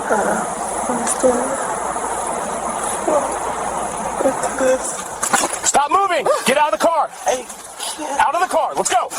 I'm still. Look at this. Stop moving! Get out of the car! Hey, Out of the car! Let's go!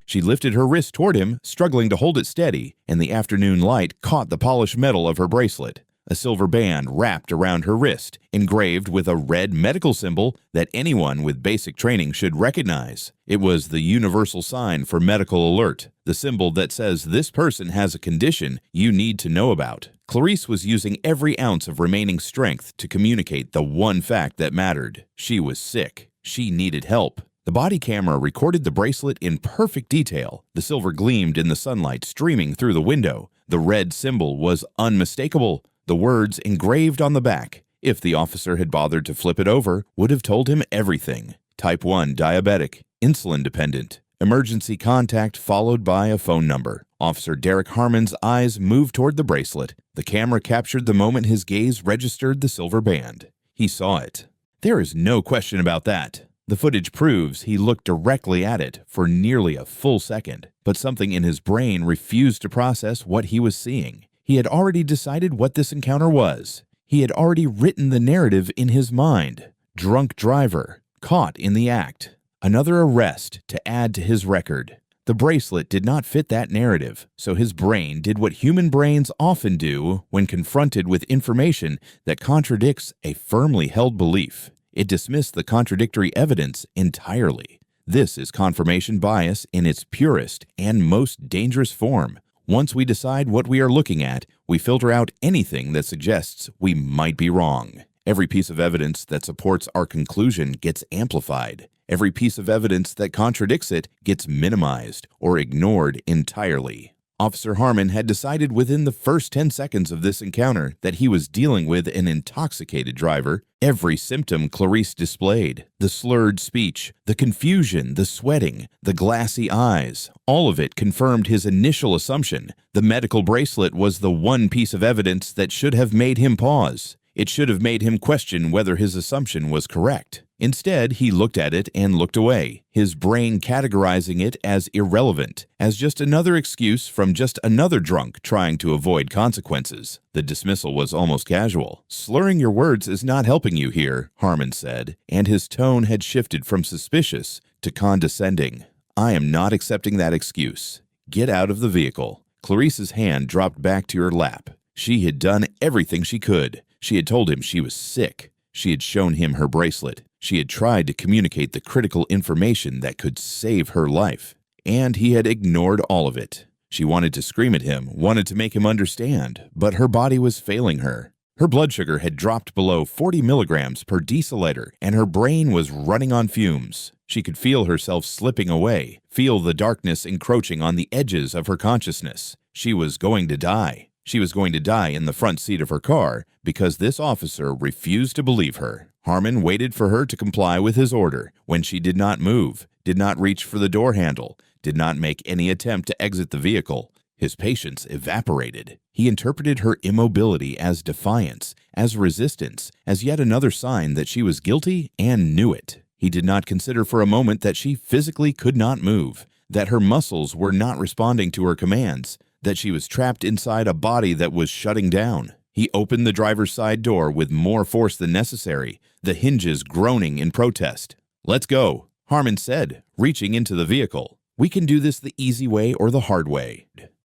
She lifted her wrist toward him, struggling to hold it steady, and the afternoon light caught the polished metal of her bracelet. A silver band wrapped around her wrist, engraved with a red medical symbol that anyone with basic training should recognize. It was the universal sign for medical alert, the symbol that says this person has a condition you need to know about. Clarice was using every ounce of remaining strength to communicate the one fact that mattered. She was sick. She needed help. The body camera recorded the bracelet in perfect detail. The silver gleamed in the sunlight streaming through the window. The red symbol was unmistakable. The words engraved on the back, if the officer had bothered to flip it over, would have told him everything. Type 1 diabetic, insulin dependent, emergency contact followed by a phone number. Officer Derek Harmon's eyes moved toward the bracelet. The camera captured the moment his gaze registered the silver band. He saw it. There is no question about that. The footage proves he looked directly at it for nearly a full second, but something in his brain refused to process what he was seeing. He had already decided what this encounter was. He had already written the narrative in his mind. Drunk driver, caught in the act. Another arrest to add to his record. The bracelet did not fit that narrative, so his brain did what human brains often do when confronted with information that contradicts a firmly held belief. It dismissed the contradictory evidence entirely. This is confirmation bias in its purest and most dangerous form. Once we decide what we are looking at, we filter out anything that suggests we might be wrong. Every piece of evidence that supports our conclusion gets amplified. Every piece of evidence that contradicts it gets minimized or ignored entirely. Officer Harmon had decided within the first 10 seconds of this encounter that he was dealing with an intoxicated driver. Every symptom Clarice displayed, the slurred speech, the confusion, the sweating, the glassy eyes, all of it confirmed his initial assumption. The medical bracelet was the one piece of evidence that should have made him pause. It should have made him question whether his assumption was correct. Instead, he looked at it and looked away, his brain categorizing it as irrelevant, as just another excuse from just another drunk trying to avoid consequences. The dismissal was almost casual. "Slurring your words is not helping you here," Harmon said, and his tone had shifted from suspicious to condescending. "I am not accepting that excuse. Get out of the vehicle." Clarice's hand dropped back to her lap. She had done everything she could. She had told him she was sick. She had shown him her bracelet. She had tried to communicate the critical information that could save her life. And he had ignored all of it. She wanted to scream at him, wanted to make him understand, but her body was failing her. Her blood sugar had dropped below 40 milligrams per deciliter, and her brain was running on fumes. She could feel herself slipping away, feel the darkness encroaching on the edges of her consciousness. She was going to die. She was going to die in the front seat of her car because this officer refused to believe her. Harmon waited for her to comply with his order. When she did not move, did not reach for the door handle, did not make any attempt to exit the vehicle, his patience evaporated. He interpreted her immobility as defiance, as resistance, as yet another sign that she was guilty and knew it. He did not consider for a moment that she physically could not move, that her muscles were not responding to her commands, that she was trapped inside a body that was shutting down. He opened the driver's side door with more force than necessary, the hinges groaning in protest. "Let's go," Harmon said, reaching into the vehicle. "We can do this the easy way or the hard way."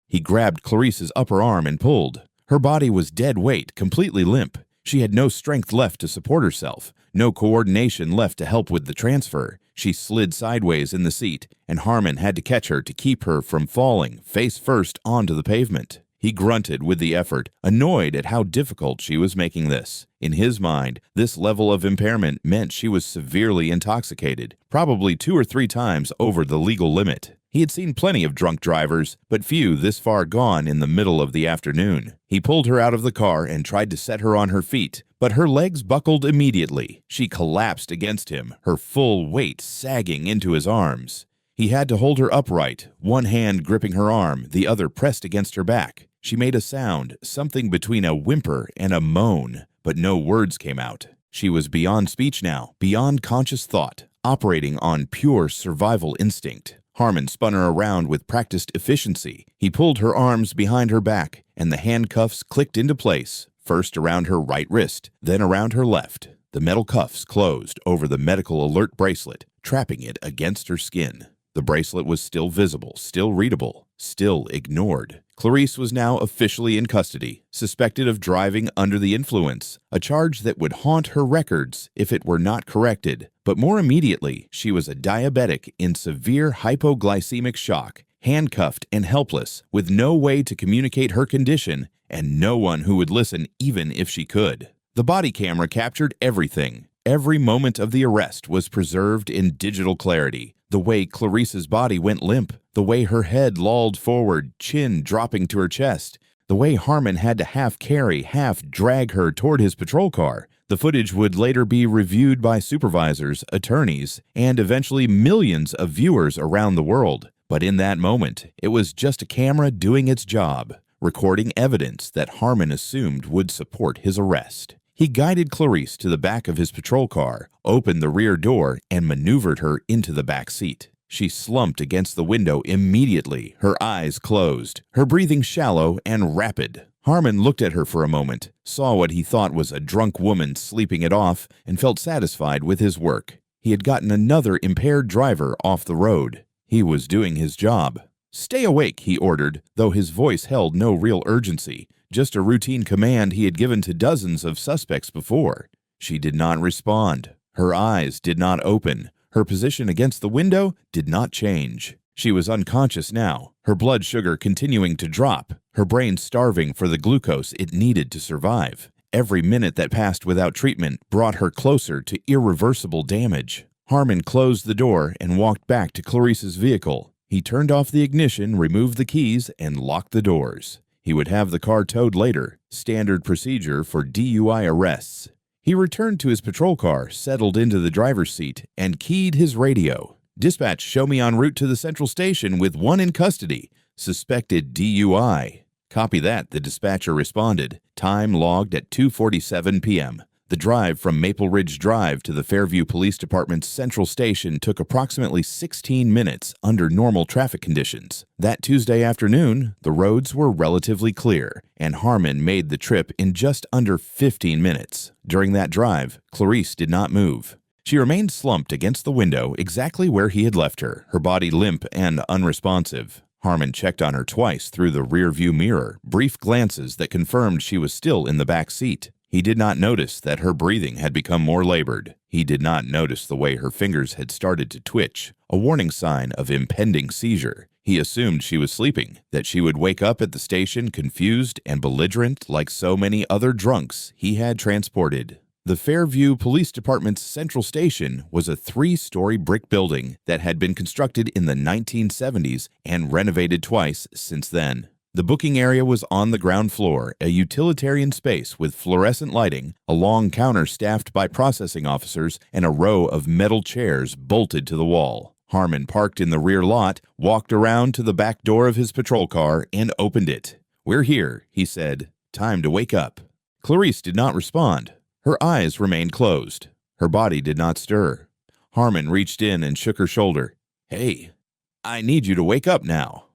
He grabbed Clarice's upper arm and pulled. Her body was dead weight, completely limp. She had no strength left to support herself, no coordination left to help with the transfer. She slid sideways in the seat, and Harmon had to catch her to keep her from falling face first onto the pavement. He grunted with the effort, annoyed at how difficult she was making this. In his mind, this level of impairment meant she was severely intoxicated, probably 2 or 3 times over the legal limit. He had seen plenty of drunk drivers, but few this far gone in the middle of the afternoon. He pulled her out of the car and tried to set her on her feet, but her legs buckled immediately. She collapsed against him, her full weight sagging into his arms. He had to hold her upright, one hand gripping her arm, the other pressed against her back. She made a sound, something between a whimper and a moan, but no words came out. She was beyond speech now, beyond conscious thought, operating on pure survival instinct. Harmon spun her around with practiced efficiency. He pulled her arms behind her back, and the handcuffs clicked into place, first around her right wrist, then around her left. The metal cuffs closed over the medical alert bracelet, trapping it against her skin. The bracelet was still visible, still readable, still ignored. Clarice was now officially in custody, suspected of driving under the influence, a charge that would haunt her records if it were not corrected. But more immediately, she was a diabetic in severe hypoglycemic shock, handcuffed and helpless, with no way to communicate her condition and no one who would listen even if she could. The body camera captured everything. Every moment of the arrest was preserved in digital clarity. The way Clarice's body went limp, the way her head lolled forward, chin dropping to her chest, the way Harmon had to half carry, half drag her toward his patrol car. The footage would later be reviewed by supervisors, attorneys, and eventually millions of viewers around the world. But in that moment, it was just a camera doing its job, recording evidence that Harmon assumed would support his arrest. He guided Clarice to the back of his patrol car, opened the rear door, and maneuvered her into the back seat. She slumped against the window immediately, her eyes closed, her breathing shallow and rapid. Harmon looked at her for a moment, saw what he thought was a drunk woman sleeping it off, and felt satisfied with his work. He had gotten another impaired driver off the road. He was doing his job. "Stay awake," he ordered, though his voice held no real urgency, just a routine command he had given to dozens of suspects before. She did not respond. Her eyes did not open. Her position against the window did not change. She was unconscious now, her blood sugar continuing to drop, her brain starving for the glucose it needed to survive. Every minute that passed without treatment brought her closer to irreversible damage. Harmon closed the door and walked back to Clarice's vehicle. He turned off the ignition, removed the keys, and locked the doors. He would have the car towed later, standard procedure for DUI arrests. He returned to his patrol car, settled into the driver's seat, and keyed his radio. "Dispatch, show me en route to the central station with one in custody. Suspected DUI." "Copy that," the dispatcher responded. Time logged at 2:47 p.m. The drive from Maple Ridge Drive to the Fairview Police Department's central station took approximately 16 minutes under normal traffic conditions. That Tuesday afternoon, the roads were relatively clear, and Harmon made the trip in just under 15 minutes. During that drive, Clarice did not move. She remained slumped against the window exactly where he had left her, her body limp and unresponsive. Harmon checked on her twice through the rearview mirror, brief glances that confirmed she was still in the back seat. He did not notice that her breathing had become more labored. He did not notice the way her fingers had started to twitch, a warning sign of impending seizure. He assumed she was sleeping, that she would wake up at the station confused and belligerent like so many other drunks he had transported. The Fairview Police Department's central station was a 3-story brick building that had been constructed in the 1970s and renovated twice since then. The booking area was on the ground floor, a utilitarian space with fluorescent lighting, a long counter staffed by processing officers, and a row of metal chairs bolted to the wall. Harmon parked in the rear lot, walked around to the back door of his patrol car, and opened it. "We're here," he said. "Time to wake up." Clarice did not respond. Her eyes remained closed. Her body did not stir. Harmon reached in and shook her shoulder. "Hey, I need you to wake up now."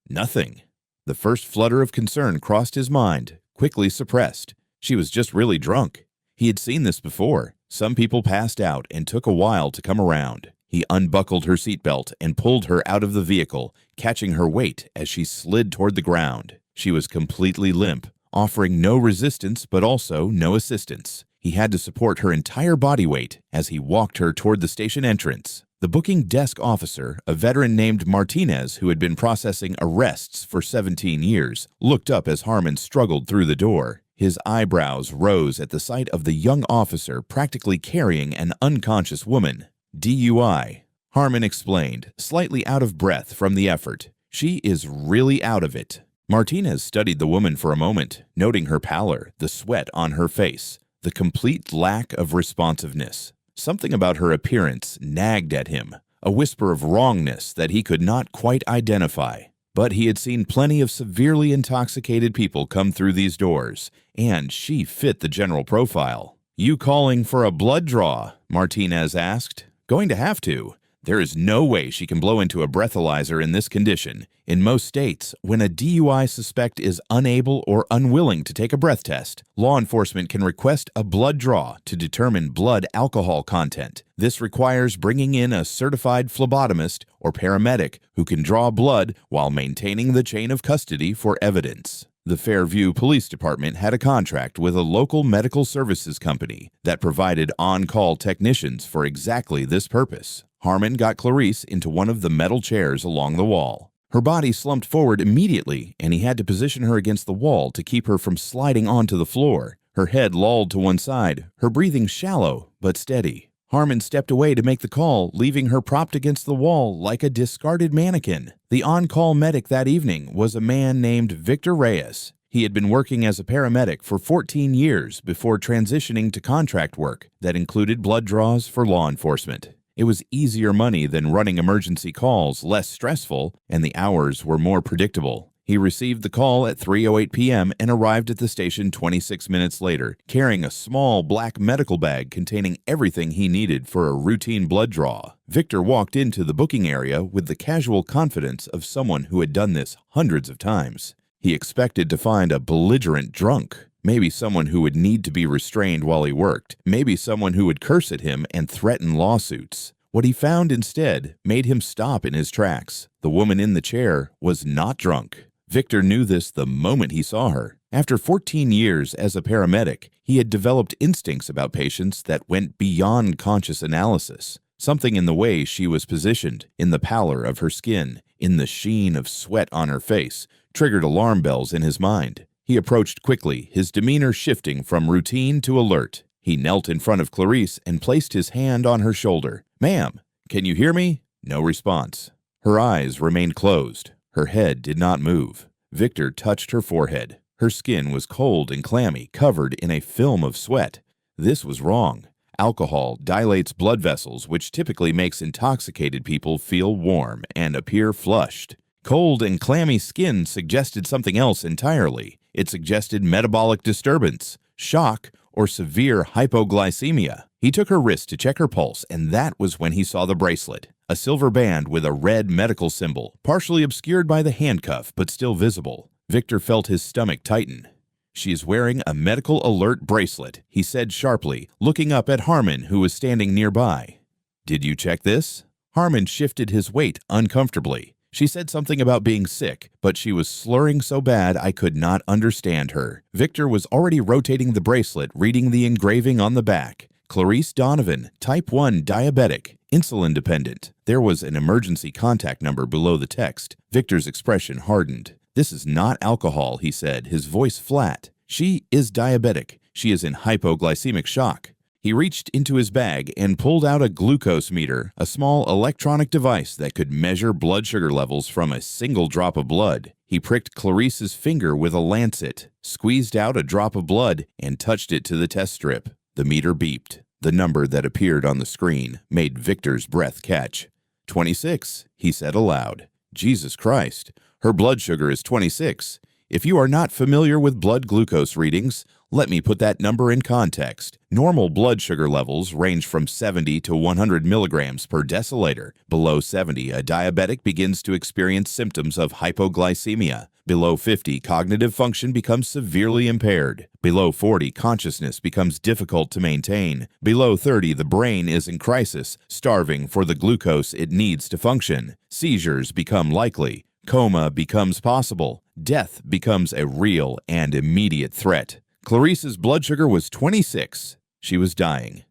Nothing. The first flutter of concern crossed his mind, quickly suppressed. She was just really drunk. He had seen this before. Some people passed out and took a while to come around. He unbuckled her seatbelt and pulled her out of the vehicle, catching her weight as she slid toward the ground. She was completely limp, offering no resistance but also no assistance. He had to support her entire body weight as he walked her toward the station entrance. The booking desk officer, a veteran named Martinez who had been processing arrests for 17 years, looked up as Harmon struggled through the door. His eyebrows rose at the sight of the young officer practically carrying an unconscious woman. "DUI," Harmon explained, slightly out of breath from the effort. "She is really out of it." Martinez studied the woman for a moment, noting her pallor, the sweat on her face, the complete lack of responsiveness. Something about her appearance nagged at him, a whisper of wrongness that he could not quite identify. But he had seen plenty of severely intoxicated people come through these doors, and she fit the general profile. "You calling for a blood draw?" Martinez asked. Going to have to. There is no way she can blow into a breathalyzer in this condition. In most states, when a DUI suspect is unable or unwilling to take a breath test, law enforcement can request a blood draw to determine blood alcohol content. This requires bringing in a certified phlebotomist or paramedic who can draw blood while maintaining the chain of custody for evidence. The Fairview Police Department had a contract with a local medical services company that provided on-call technicians for exactly this purpose. Harmon got Clarice into one of the metal chairs along the wall. Her body slumped forward immediately, and he had to position her against the wall to keep her from sliding onto the floor. Her head lolled to one side, her breathing shallow but steady. Harmon stepped away to make the call, leaving her propped against the wall like a discarded mannequin. The on-call medic that evening was a man named Victor Reyes. He had been working as a paramedic for 14 years before transitioning to contract work that included blood draws for law enforcement. It was easier money than running emergency calls, less stressful, and the hours were more predictable. He received the call at 3:08 p.m. and arrived at the station 26 minutes later, carrying a small black medical bag containing everything he needed for a routine blood draw. Victor walked into the booking area with the casual confidence of someone who had done this hundreds of times. He expected to find a belligerent drunk. Maybe someone who would need to be restrained while he worked. Maybe someone who would curse at him and threaten lawsuits. What he found instead made him stop in his tracks. The woman in the chair was not drunk. Victor knew this the moment he saw her. After 14 years as a paramedic, he had developed instincts about patients that went beyond conscious analysis. Something in the way she was positioned, in the pallor of her skin, in the sheen of sweat on her face, triggered alarm bells in his mind. He approached quickly, his demeanor shifting from routine to alert. He knelt in front of Clarice and placed his hand on her shoulder. "Ma'am, can you hear me?" No response. Her eyes remained closed. Her head did not move. Victor touched her forehead. Her skin was cold and clammy, covered in a film of sweat. This was wrong. Alcohol dilates blood vessels, which typically makes intoxicated people feel warm and appear flushed. Cold and clammy skin suggested something else entirely. It suggested metabolic disturbance, shock, or severe hypoglycemia. He took her wrist to check her pulse, and that was when he saw the bracelet, a silver band with a red medical symbol, partially obscured by the handcuff but still visible. Victor felt his stomach tighten. "She is wearing a medical alert bracelet," he said sharply, looking up at Harmon, who was standing nearby. "Did you check this?" Harmon shifted his weight uncomfortably. She said something about being sick, but she was slurring so bad I could not understand her. Victor was already rotating the bracelet, reading the engraving on the back. Clarice Donovan, type 1 diabetic, insulin dependent. There was an emergency contact number below the text. Victor's expression hardened. "This is not alcohol," he said, his voice flat. "She is diabetic. She is in hypoglycemic shock." He reached into his bag and pulled out a glucose meter, a small electronic device that could measure blood sugar levels from a single drop of blood. He pricked Clarice's finger with a lancet, squeezed out a drop of blood, and touched it to the test strip. The meter beeped. The number that appeared on the screen made Victor's breath catch. 26, he said aloud. Jesus Christ, her blood sugar is 26. If you are not familiar with blood glucose readings, let me put that number in context. Normal blood sugar levels range from 70 to 100 milligrams per deciliter. Below 70, a diabetic begins to experience symptoms of hypoglycemia. Below 50, cognitive function becomes severely impaired. Below 40, consciousness becomes difficult to maintain. Below 30, the brain is in crisis, starving for the glucose it needs to function. Seizures become likely. Coma becomes possible. Death becomes a real and immediate threat. Clarice's blood sugar was 26. She was dying.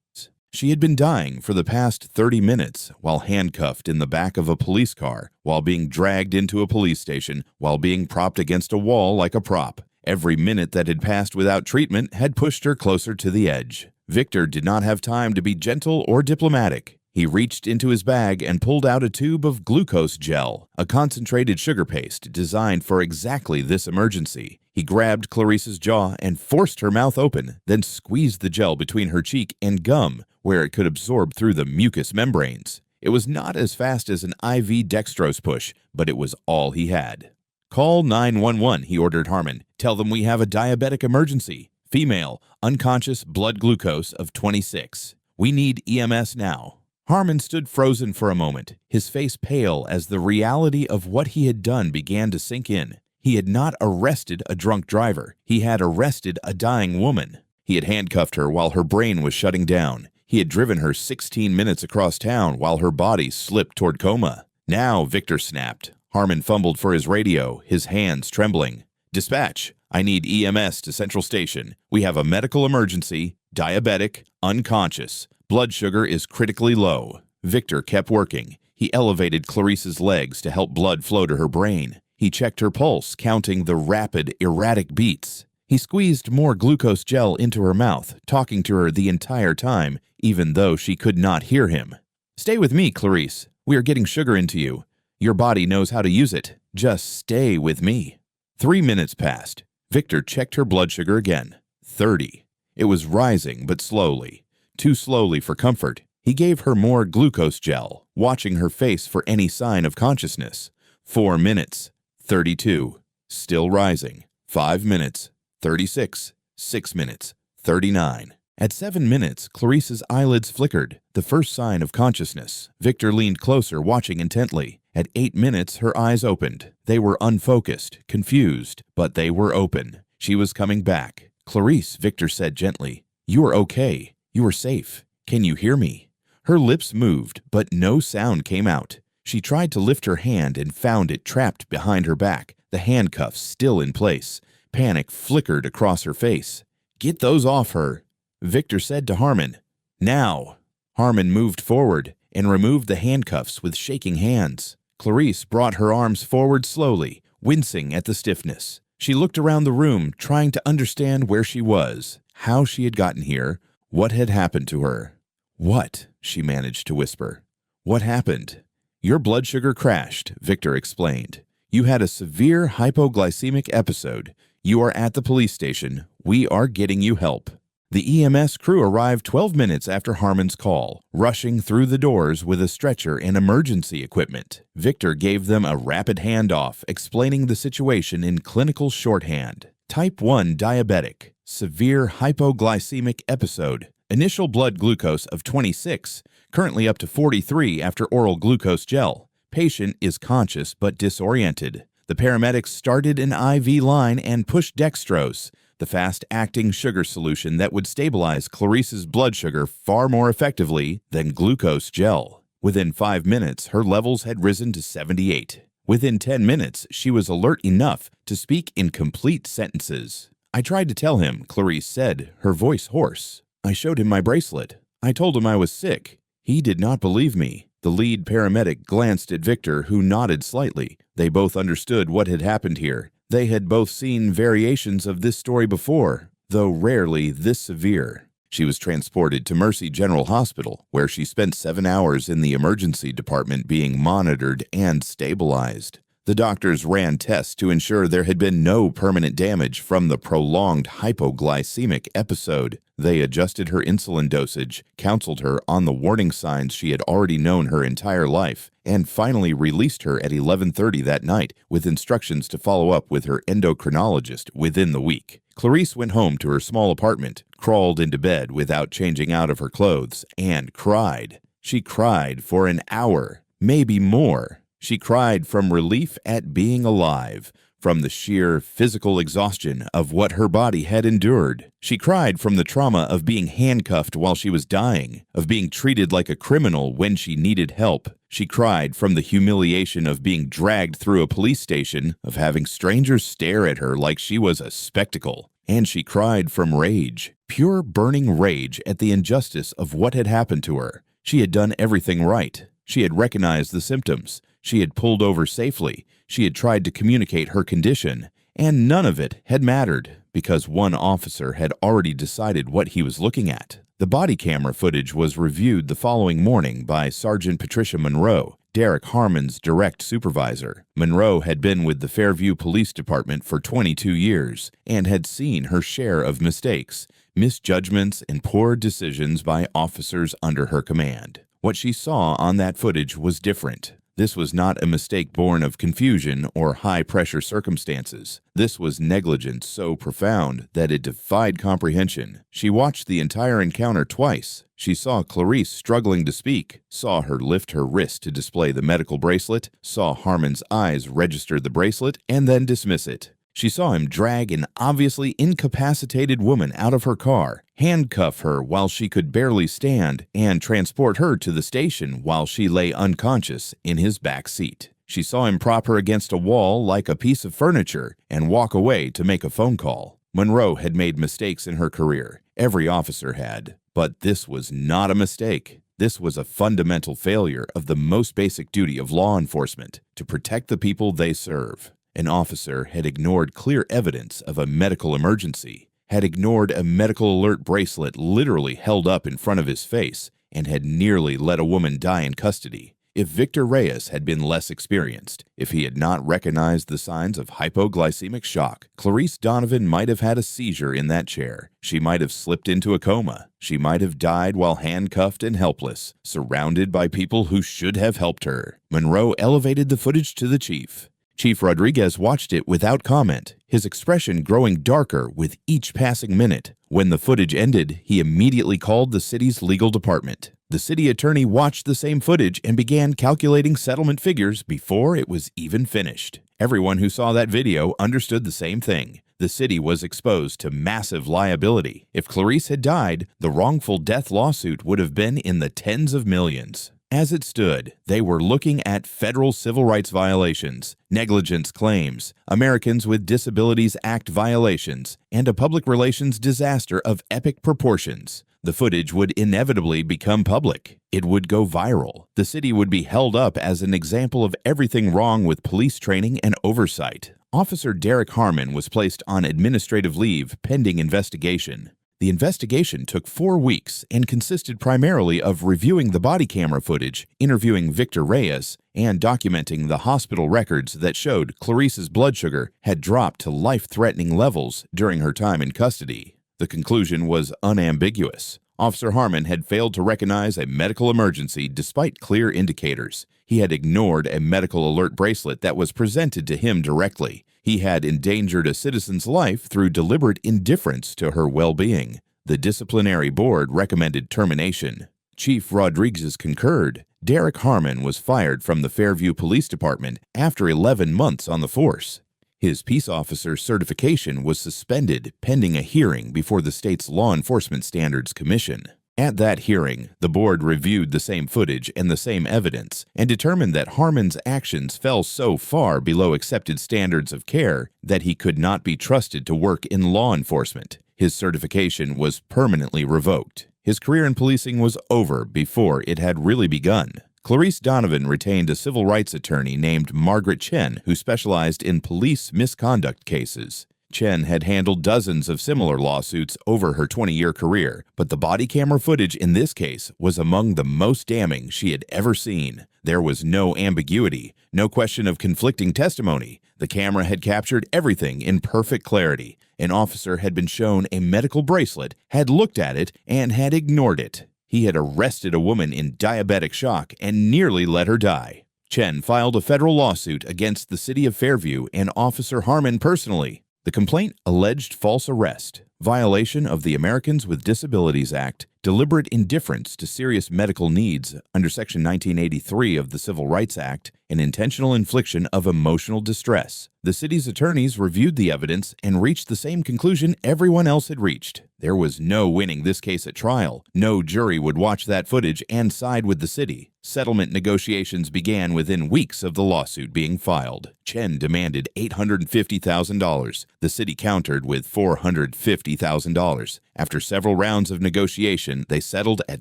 She had been dying for the past 30 minutes while handcuffed in the back of a police car, while being dragged into a police station, while being propped against a wall like a prop. Every minute that had passed without treatment had pushed her closer to the edge. Victor did not have time to be gentle or diplomatic. He reached into his bag and pulled out a tube of glucose gel, a concentrated sugar paste designed for exactly this emergency. He grabbed Clarice's jaw and forced her mouth open, then squeezed the gel between her cheek and gum, where it could absorb through the mucous membranes. It was not as fast as an IV dextrose push, but it was all he had. "Call 911, he ordered Harmon. "Tell them we have a diabetic emergency. Female, unconscious blood glucose of 26. We need EMS now." Harmon stood frozen for a moment, his face pale as the reality of what he had done began to sink in. He had not arrested a drunk driver. He had arrested a dying woman. He had handcuffed her while her brain was shutting down. He had driven her 16 minutes across town while her body slipped toward coma. Now Victor snapped. Harmon fumbled for his radio, his hands trembling. "Dispatch, I need EMS to Central Station. We have a medical emergency, diabetic, unconscious. Blood sugar is critically low." Victor kept working. He elevated Clarice's legs to help blood flow to her brain. He checked her pulse, counting the rapid, erratic beats. He squeezed more glucose gel into her mouth, talking to her the entire time, even though she could not hear him. "Stay with me, Clarice. We are getting sugar into you. Your body knows how to use it. Just stay with me." 3 minutes passed. Victor checked her blood sugar again. 30. It was rising, but slowly. Too slowly for comfort. He gave her more glucose gel, watching her face for any sign of consciousness. 4 minutes. 32. Still rising. 5 minutes. 36. 6 minutes. 39. At 7 minutes, Clarice's eyelids flickered, the first sign of consciousness. Victor leaned closer, watching intently. At 8 minutes, her eyes opened. They were unfocused, confused, but they were open. She was coming back. "Clarice," Victor said gently. "You are okay. You are safe. Can you hear me?" Her lips moved, but no sound came out. She tried to lift her hand and found it trapped behind her back, the handcuffs still in place. Panic flickered across her face. "Get those off her," Victor said to Harmon. "Now." Harmon moved forward and removed the handcuffs with shaking hands. Clarice brought her arms forward slowly, wincing at the stiffness. She looked around the room, trying to understand where she was, how she had gotten here, what had happened to her. "What?" she managed to whisper. "What happened?" "Your blood sugar crashed," Victor explained. "You had a severe hypoglycemic episode. You are at the police station. We are getting you help." The EMS crew arrived 12 minutes after Harmon's call, rushing through the doors with a stretcher and emergency equipment. Victor gave them a rapid handoff, explaining the situation in clinical shorthand. Type 1 diabetic, severe hypoglycemic episode, initial blood glucose of 26, currently up to 43 after oral glucose gel. Patient is conscious but disoriented. The paramedics started an IV line and pushed dextrose, the fast-acting sugar solution that would stabilize Clarice's blood sugar far more effectively than glucose gel. Within 5 minutes, her levels had risen to 78. Within 10 minutes, she was alert enough to speak in complete sentences. "I tried to tell him," Clarice said, her voice hoarse. "I showed him my bracelet. I told him I was sick. He did not believe me." The lead paramedic glanced at Victor, who nodded slightly. They both understood what had happened here. They had both seen variations of this story before, though rarely this severe. She was transported to Mercy General Hospital, where she spent 7 hours in the emergency department being monitored and stabilized. The doctors ran tests to ensure there had been no permanent damage from the prolonged hypoglycemic episode. They adjusted her insulin dosage, counseled her on the warning signs she had already known her entire life, and finally released her at 11:30 that night with instructions to follow up with her endocrinologist within the week. Clarice went home to her small apartment, crawled into bed without changing out of her clothes, and cried. She cried for an hour, maybe more. She cried from relief at being alive, from the sheer physical exhaustion of what her body had endured. She cried from the trauma of being handcuffed while she was dying, of being treated like a criminal when she needed help. She cried from the humiliation of being dragged through a police station, of having strangers stare at her like she was a spectacle. And she cried from rage, pure burning rage at the injustice of what had happened to her. She had done everything right. She had recognized the symptoms. She had pulled over safely. She had tried to communicate her condition, and none of it had mattered because one officer had already decided what he was looking at. The body camera footage was reviewed the following morning by Sergeant Patricia Monroe, Derek Harmon's direct supervisor. Monroe had been with the Fairview Police Department for 22 years and had seen her share of mistakes, misjudgments, and poor decisions by officers under her command. What she saw on that footage was different. This was not a mistake born of confusion or high-pressure circumstances. This was negligence so profound that it defied comprehension. She watched the entire encounter twice. She saw Clarice struggling to speak, saw her lift her wrist to display the medical bracelet, saw Harmon's eyes register the bracelet, and then dismiss it. She saw him drag an obviously incapacitated woman out of her car, handcuff her while she could barely stand, and transport her to the station while she lay unconscious in his back seat. She saw him prop her against a wall like a piece of furniture and walk away to make a phone call. Monroe had made mistakes in her career. Every officer had. But this was not a mistake. This was a fundamental failure of the most basic duty of law enforcement, to protect the people they serve. An officer had ignored clear evidence of a medical emergency, had ignored a medical alert bracelet literally held up in front of his face, and had nearly let a woman die in custody. If Victor Reyes had been less experienced, if he had not recognized the signs of hypoglycemic shock, Clarice Donovan might have had a seizure in that chair. She might have slipped into a coma. She might have died while handcuffed and helpless, surrounded by people who should have helped her. Monroe elevated the footage to the chief. Chief Rodriguez watched it without comment, his expression growing darker with each passing minute. When the footage ended, he immediately called the city's legal department. The city attorney watched the same footage and began calculating settlement figures before it was even finished. Everyone who saw that video understood the same thing. The city was exposed to massive liability. If Clarice had died, the wrongful death lawsuit would have been in the tens of millions. As it stood, they were looking at federal civil rights violations, negligence claims, Americans with Disabilities Act violations, and a public relations disaster of epic proportions. The footage would inevitably become public. It would go viral. The city would be held up as an example of everything wrong with police training and oversight. Officer Derek Harmon was placed on administrative leave pending investigation. The investigation took 4 weeks and consisted primarily of reviewing the body camera footage, interviewing Victor Reyes, and documenting the hospital records that showed Clarice's blood sugar had dropped to life-threatening levels during her time in custody. The conclusion was unambiguous. Officer Harmon had failed to recognize a medical emergency despite clear indicators. He had ignored a medical alert bracelet that was presented to him directly. He had endangered a citizen's life through deliberate indifference to her well-being. The disciplinary board recommended termination. Chief Rodriguez concurred. Derek Harmon was fired from the Fairview Police Department after 11 months on the force. His peace officer certification was suspended pending a hearing before the state's Law Enforcement Standards Commission. At that hearing, the board reviewed the same footage and the same evidence and determined that Harmon's actions fell so far below accepted standards of care that he could not be trusted to work in law enforcement. His certification was permanently revoked. His career in policing was over before it had really begun. Clarice Donovan retained a civil rights attorney named Margaret Chen who specialized in police misconduct cases. Chen had handled dozens of similar lawsuits over her 20-year career, but the body camera footage in this case was among the most damning she had ever seen. There was no ambiguity, no question of conflicting testimony. The camera had captured everything in perfect clarity. An officer had been shown a medical bracelet, had looked at it, and had ignored it. He had arrested a woman in diabetic shock and nearly let her die. Chen filed a federal lawsuit against the city of Fairview and Officer Harmon personally. The complaint alleged false arrest, violation of the Americans with Disabilities Act, deliberate indifference to serious medical needs under Section 1983 of the Civil Rights Act, and intentional infliction of emotional distress. The city's attorneys reviewed the evidence and reached the same conclusion everyone else had reached. There was no winning this case at trial. No jury would watch that footage and side with the city. Settlement negotiations began within weeks of the lawsuit being filed. Chen demanded $850,000. The city countered with $450,000. After several rounds of negotiation, they settled at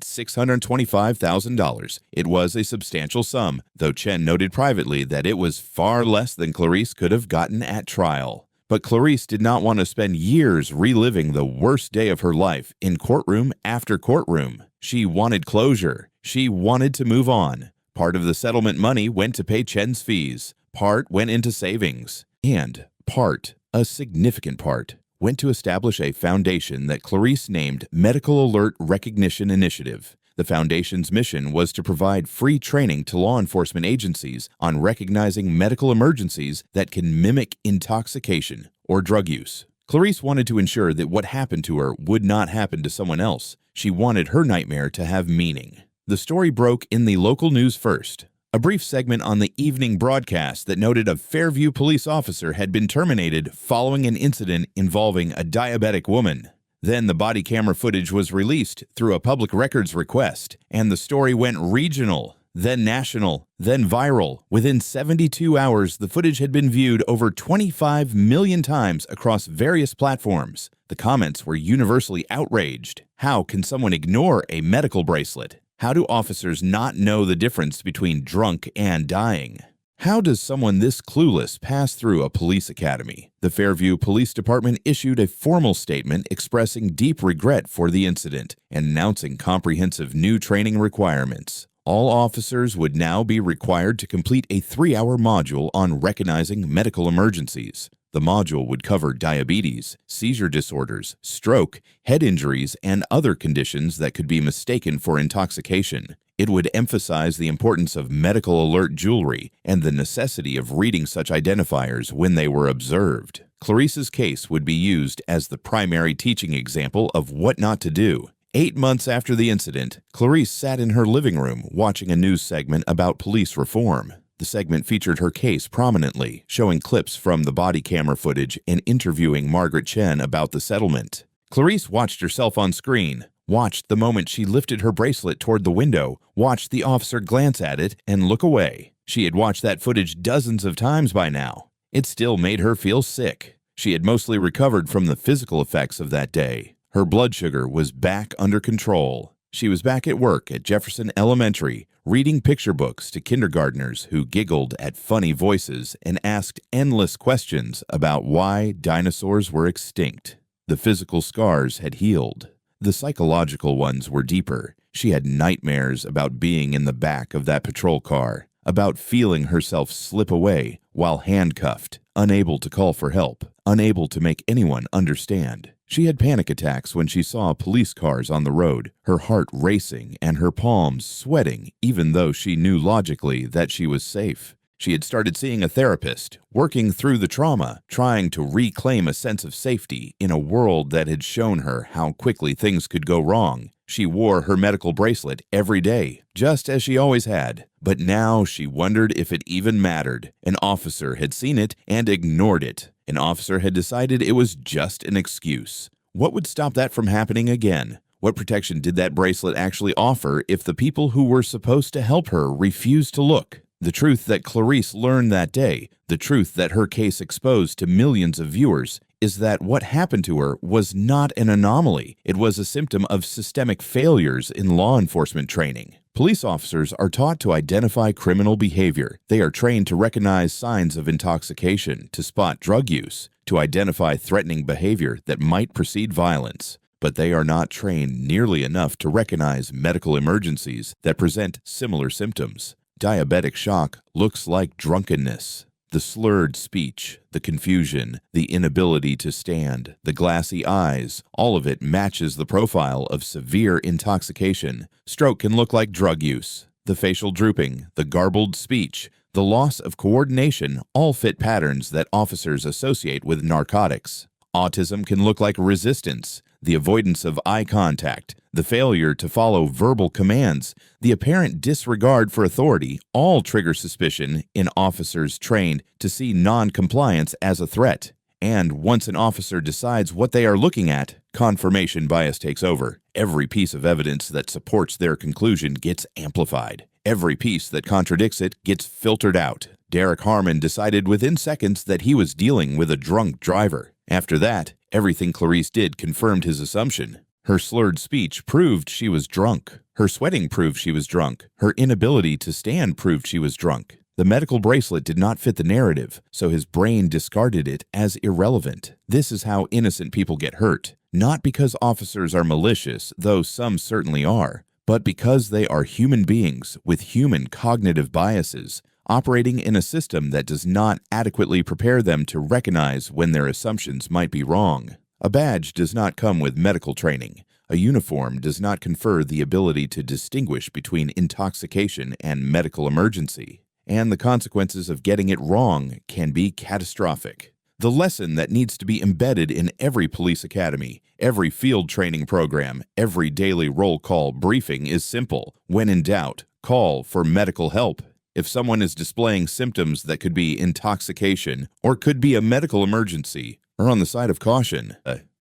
$625,000. It was a substantial sum, though Chen noted privately that it was far less than Clarice could have gotten at trial. But Clarice did not want to spend years reliving the worst day of her life in courtroom after courtroom. She wanted closure. She wanted to move on. Part of the settlement money went to pay Chen's fees. Part went into savings. And part, a significant part, went to establish a foundation that Clarice named Medical Alert Recognition Initiative. The foundation's mission was to provide free training to law enforcement agencies on recognizing medical emergencies that can mimic intoxication or drug use. Clarice wanted to ensure that what happened to her would not happen to someone else. She wanted her nightmare to have meaning. The story broke in the local news first. A brief segment on the evening broadcast that noted a Fairview police officer had been terminated following an incident involving a diabetic woman. Then the body camera footage was released through a public records request, and the story went regional, then national, then viral. Within 72 hours, the footage had been viewed over 25 million times across various platforms. The comments were universally outraged. How can someone ignore a medical bracelet? How do officers not know the difference between drunk and dying? How does someone this clueless pass through a police academy? The Fairview Police Department issued a formal statement expressing deep regret for the incident and announcing comprehensive new training requirements. All officers would now be required to complete a 3-hour module on recognizing medical emergencies. The module would cover diabetes, seizure disorders, stroke, head injuries, and other conditions that could be mistaken for intoxication. It would emphasize the importance of medical alert jewelry and the necessity of reading such identifiers when they were observed. Clarice's case would be used as the primary teaching example of what not to do. 8 months after the incident, Clarice sat in her living room watching a news segment about police reform. The segment featured her case prominently, showing clips from the body camera footage and interviewing Margaret Chen about the settlement. Clarice watched herself on screen, watched the moment she lifted her bracelet toward the window, watched the officer glance at it and look away. She had watched that footage dozens of times by now. It still made her feel sick. She had mostly recovered from the physical effects of that day. Her blood sugar was back under control. She was back at work at Jefferson Elementary, reading picture books to kindergartners who giggled at funny voices and asked endless questions about why dinosaurs were extinct. The physical scars had healed. The psychological ones were deeper. She had nightmares about being in the back of that patrol car, about feeling herself slip away while handcuffed, unable to call for help, unable to make anyone understand. She had panic attacks when she saw police cars on the road, her heart racing and her palms sweating, even though she knew logically that she was safe. She had started seeing a therapist, working through the trauma, trying to reclaim a sense of safety in a world that had shown her how quickly things could go wrong. She wore her medical bracelet every day, just as she always had. But now she wondered if it even mattered. An officer had seen it and ignored it. An officer had decided it was just an excuse. What would stop that from happening again? What protection did that bracelet actually offer if the people who were supposed to help her refused to look? The truth that Clarice learned that day, the truth that her case exposed to millions of viewers, is that what happened to her was not an anomaly. It was a symptom of systemic failures in law enforcement training. Police officers are taught to identify criminal behavior. They are trained to recognize signs of intoxication, to spot drug use, to identify threatening behavior that might precede violence. But they are not trained nearly enough to recognize medical emergencies that present similar symptoms. Diabetic shock looks like drunkenness. The slurred speech, the confusion, the inability to stand, the glassy eyes, all of it matches the profile of severe intoxication. Stroke can look like drug use. The facial drooping, the garbled speech, the loss of coordination all fit patterns that officers associate with narcotics. Autism can look like resistance, the avoidance of eye contact, the failure to follow verbal commands, the apparent disregard for authority all trigger suspicion in officers trained to see non-compliance as a threat. And once an officer decides what they are looking at, confirmation bias takes over. Every piece of evidence that supports their conclusion gets amplified. Every piece that contradicts it gets filtered out. Derek Harmon decided within seconds that he was dealing with a drunk driver. After that, everything Clarice did confirmed his assumption. Her slurred speech proved she was drunk. Her sweating proved she was drunk. Her inability to stand proved she was drunk. The medical bracelet did not fit the narrative, so his brain discarded it as irrelevant. This is how innocent people get hurt. Not because officers are malicious, though some certainly are, but because they are human beings with human cognitive biases, operating in a system that does not adequately prepare them to recognize when their assumptions might be wrong. A badge does not come with medical training. A uniform does not confer the ability to distinguish between intoxication and medical emergency, and the consequences of getting it wrong can be catastrophic. The lesson that needs to be embedded in every police academy, every field training program, every daily roll call briefing is simple. When in doubt, call for medical help. If someone is displaying symptoms that could be intoxication or could be a medical emergency, or on the side of caution,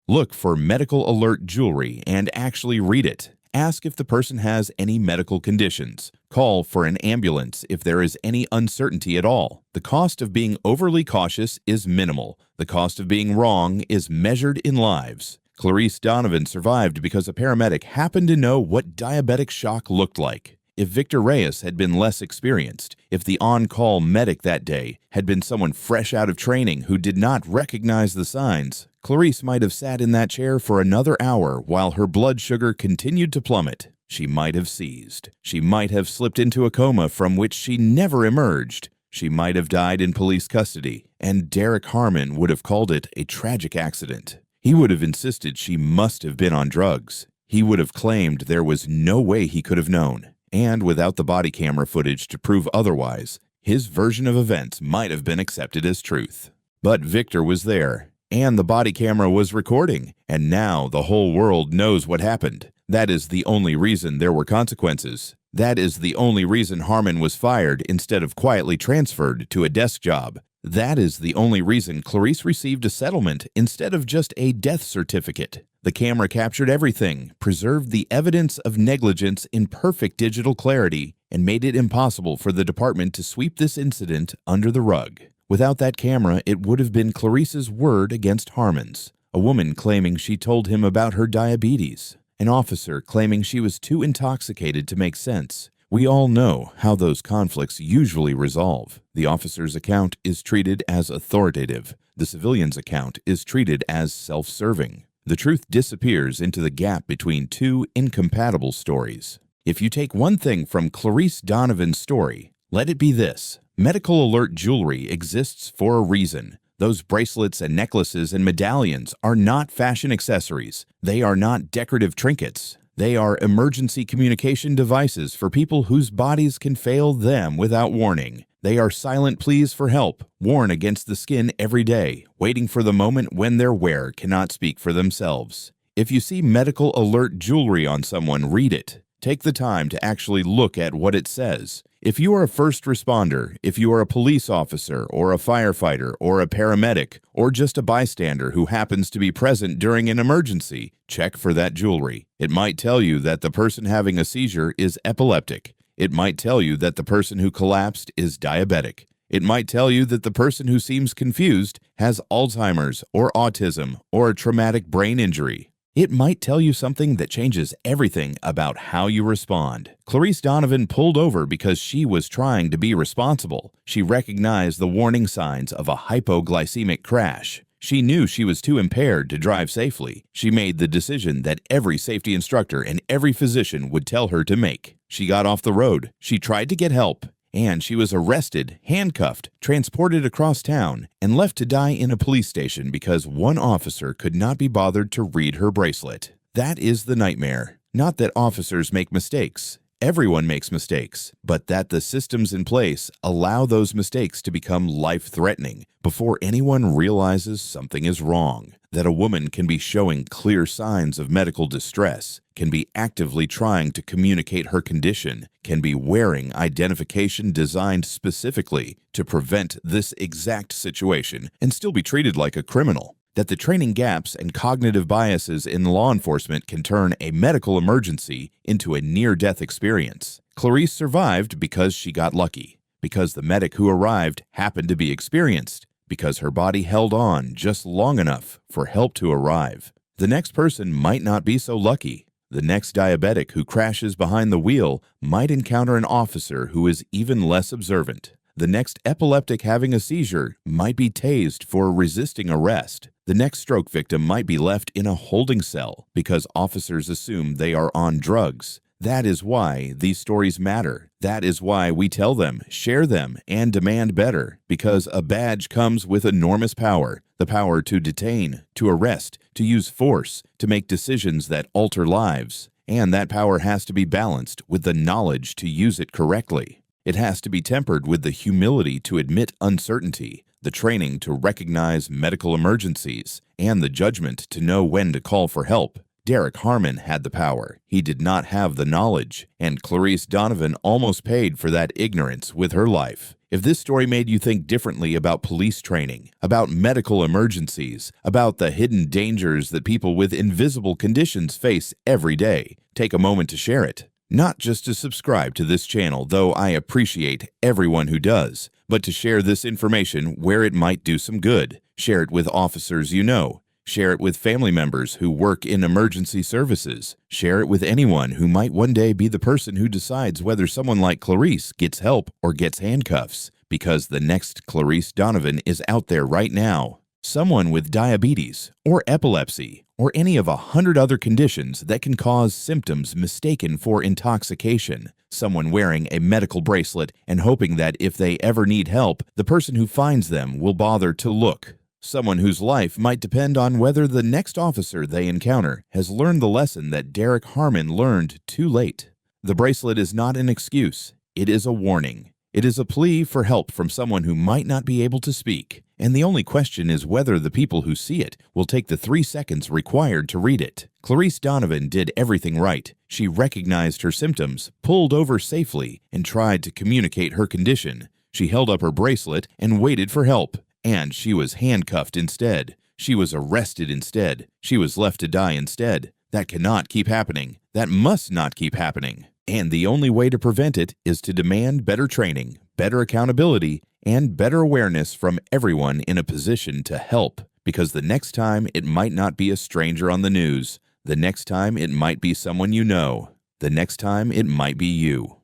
look for medical alert jewelry and actually read it. Ask if the person has any medical conditions. Call for an ambulance if there is any uncertainty at all. The cost of being overly cautious is minimal. The cost of being wrong is measured in lives. Clarice Donovan survived because a paramedic happened to know what diabetic shock looked like. If Victor Reyes had been less experienced, if the on-call medic that day had been someone fresh out of training who did not recognize the signs, Clarice might have sat in that chair for another hour while her blood sugar continued to plummet. She might have seized. She might have slipped into a coma from which she never emerged. She might have died in police custody, and Derek Harmon would have called it a tragic accident. He would have insisted she must have been on drugs. He would have claimed there was no way he could have known. And without the body camera footage to prove otherwise, his version of events might have been accepted as truth. But Victor was there, and the body camera was recording, and now the whole world knows what happened. That is the only reason there were consequences. That is the only reason Harmon was fired instead of quietly transferred to a desk job. That is the only reason Clarice received a settlement instead of just a death certificate. The camera captured everything, preserved the evidence of negligence in perfect digital clarity, and made it impossible for the department to sweep this incident under the rug. Without that camera, it would have been Clarice's word against Harmon's. A woman claiming she told him about her diabetes. An officer claiming she was too intoxicated to make sense. We all know how those conflicts usually resolve. The officer's account is treated as authoritative. The civilian's account is treated as self-serving. The truth disappears into the gap between two incompatible stories. If you take one thing from Clarice Donovan's story, let it be this. Medical alert jewelry exists for a reason. Those bracelets and necklaces and medallions are not fashion accessories. They are not decorative trinkets. They are emergency communication devices for people whose bodies can fail them without warning. They are silent pleas for help, worn against the skin every day, waiting for the moment when their wearer cannot speak for themselves. If you see medical alert jewelry on someone, read it. Take the time to actually look at what it says. If you are a first responder, if you are a police officer or a firefighter or a paramedic or just a bystander who happens to be present during an emergency, check for that jewelry. It might tell you that the person having a seizure is epileptic. It might tell you that the person who collapsed is diabetic. It might tell you that the person who seems confused has Alzheimer's or autism or a traumatic brain injury. It might tell you something that changes everything about how you respond. Clarice Donovan pulled over because she was trying to be responsible. She recognized the warning signs of a hypoglycemic crash. She knew she was too impaired to drive safely. She made the decision that every safety instructor and every physician would tell her to make. She got off the road. She tried to get help. And she was arrested, handcuffed, transported across town, and left to die in a police station because one officer could not be bothered to read her bracelet. That is the nightmare. Not that officers make mistakes. Everyone makes mistakes, but that the systems in place allow those mistakes to become life-threatening before anyone realizes something is wrong. That a woman can be showing clear signs of medical distress, can be actively trying to communicate her condition, can be wearing identification designed specifically to prevent this exact situation and still be treated like a criminal. That the training gaps and cognitive biases in law enforcement can turn a medical emergency into a near-death experience. Clarice survived because she got lucky, because the medic who arrived happened to be experienced, because her body held on just long enough for help to arrive. The next person might not be so lucky. The next diabetic who crashes behind the wheel might encounter an officer who is even less observant. The next epileptic having a seizure might be tased for resisting arrest. The next stroke victim might be left in a holding cell because officers assume they are on drugs. That is why these stories matter. That is why we tell them, share them, and demand better, because a badge comes with enormous power, the power to detain, to arrest, to use force, to make decisions that alter lives. And that power has to be balanced with the knowledge to use it correctly. It has to be tempered with the humility to admit uncertainty, the training to recognize medical emergencies, and the judgment to know when to call for help. Derek Harmon had the power. He did not have the knowledge, and Clarice Donovan almost paid for that ignorance with her life. If this story made you think differently about police training, about medical emergencies, about the hidden dangers that people with invisible conditions face every day, take a moment to share it. Not just to subscribe to this channel, though I appreciate everyone who does, but to share this information where it might do some good. Share it with officers you know. Share it with family members who work in emergency services. Share it with anyone who might one day be the person who decides whether someone like Clarice gets help or gets handcuffs, because the next Clarice Donovan is out there right now. Someone with diabetes or epilepsy or any of 100 other conditions that can cause symptoms mistaken for intoxication. Someone wearing a medical bracelet and hoping that if they ever need help, the person who finds them will bother to look. Someone whose life might depend on whether the next officer they encounter has learned the lesson that Derek Harmon learned too late. The bracelet is not an excuse. It is a warning. It is a plea for help from someone who might not be able to speak. And the only question is whether the people who see it will take the 3 seconds required to read it. Clarice Donovan did everything right. She recognized her symptoms, pulled over safely, and tried to communicate her condition. She held up her bracelet and waited for help. And she was handcuffed instead. She was arrested instead. She was left to die instead. That cannot keep happening. That must not keep happening. And the only way to prevent it is to demand better training, better accountability, and better awareness from everyone in a position to help. Because the next time it might not be a stranger on the news. The next time it might be someone you know. The next time it might be you.